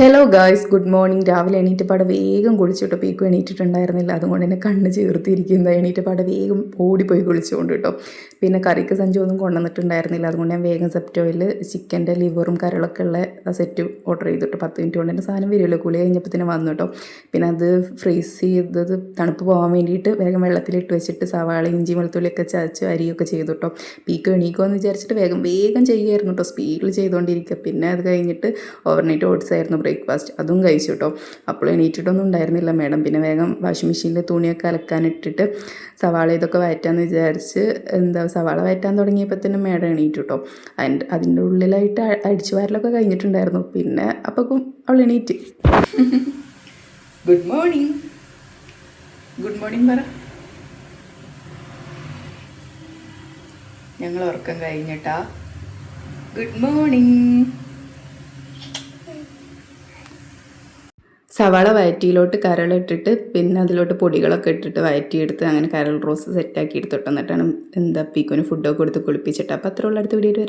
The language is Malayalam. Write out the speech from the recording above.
Hello guys, good morning. രാവിലെ എണീറ്റപ്പാടെ വേഗം കുളിച്ചിട്ടോ. പീക്കും എണീറ്റിട്ടുണ്ടായിരുന്നില്ല, അതുകൊണ്ട് തന്നെ കണ്ണ് ചേർത്തിരിക്കുന്നത്. എണീറ്റപ്പാടെ വേഗം ഓടിപ്പോയി കുളിച്ചുകൊണ്ട് കേട്ടോ. പിന്നെ കറിക്ക് സഞ്ചൊന്നും കൊണ്ടുവന്നിട്ടുണ്ടായിരുന്നില്ല, അതുകൊണ്ട് ഞാൻ വേഗം സെപ്റ്റോയിൽ ചിക്കൻ്റെ ലിവറും കരളൊക്കെ ഉള്ള സെറ്റ് ഓർഡർ ചെയ്തിട്ട് 10 മിനിറ്റ് കൊണ്ട് തന്നെ സാധനം വരുമല്ലോ. കുളി കഴിഞ്ഞപ്പോൾ തന്നെ വന്നു കേട്ടോ. പിന്നെ അത് ഫ്രീസ് ചെയ്തത് തണുപ്പ് പോകാൻ വേണ്ടിയിട്ട് വേഗം വെള്ളത്തിലിട്ട് വെച്ചിട്ട് സവാള ഇഞ്ചി വെളുത്തുള്ളിയൊക്കെ ചതച്ച് അരിയൊക്കെ ചെയ്തു കേട്ടോ. പീക്ക് എണീക്കുമെന്ന് വിചാരിച്ചിട്ട് വേഗം ചെയ്യുമായിരുന്നു കേട്ടോ, സ്പീഡിൽ ചെയ്തുകൊണ്ടിരിക്കുക. പിന്നെ അത് കഴിഞ്ഞിട്ട് ഓവർനൈറ്റ് ഓട്സ് ആയിരുന്നു ബ്രേക്ക്ഫാസ്റ്റ്, അതും കഴിച്ചു കേട്ടോ. അപ്പോൾ എണീറ്റിട്ടൊന്നും ഉണ്ടായിരുന്നില്ല മാഡം. പിന്നെ വേഗം വാഷിംഗ് മെഷീനിൽ തുണിയൊക്കെ അലക്കാനിട്ടിട്ട് സവാള ഇതൊക്കെ വയറ്റാന്ന് വിചാരിച്ച് സവാള വയറ്റാൻ തുടങ്ങിയപ്പോൾ തന്നെ മാഡം എണീറ്റു കേട്ടോ. അതിൻ്റെ ഉള്ളിലായിട്ട് അടിച്ചു വാരലൊക്കെ കഴിഞ്ഞിട്ടുണ്ടായിരുന്നു. പിന്നെ അപ്പം അവൾ എണീറ്റ്. ഗുഡ് മോർണിംഗ്, ഗുഡ് മോർണിംഗ് പറ. ഞങ്ങൾ ഉറക്കം കഴിഞ്ഞിട്ടാ. Good morning. സവാള വയറ്റിയിലോട്ട് കരളിട്ടിട്ട് പിന്നെ അതിലോട്ട് പൊടികളൊക്കെ ഇട്ടിട്ട് വയറ്റിയെടുത്ത് അങ്ങനെ കരൾ റോസ് സെറ്റാക്കി എടുത്തിട്ട് എന്നിട്ടാണ് പീക്കുന് ഫുഡൊക്കെ കൊടുത്ത് കുളിപ്പിച്ചിട്ട്. അപ്പോൾ അത്ര ഉള്ള അടുത്ത വീഡിയോ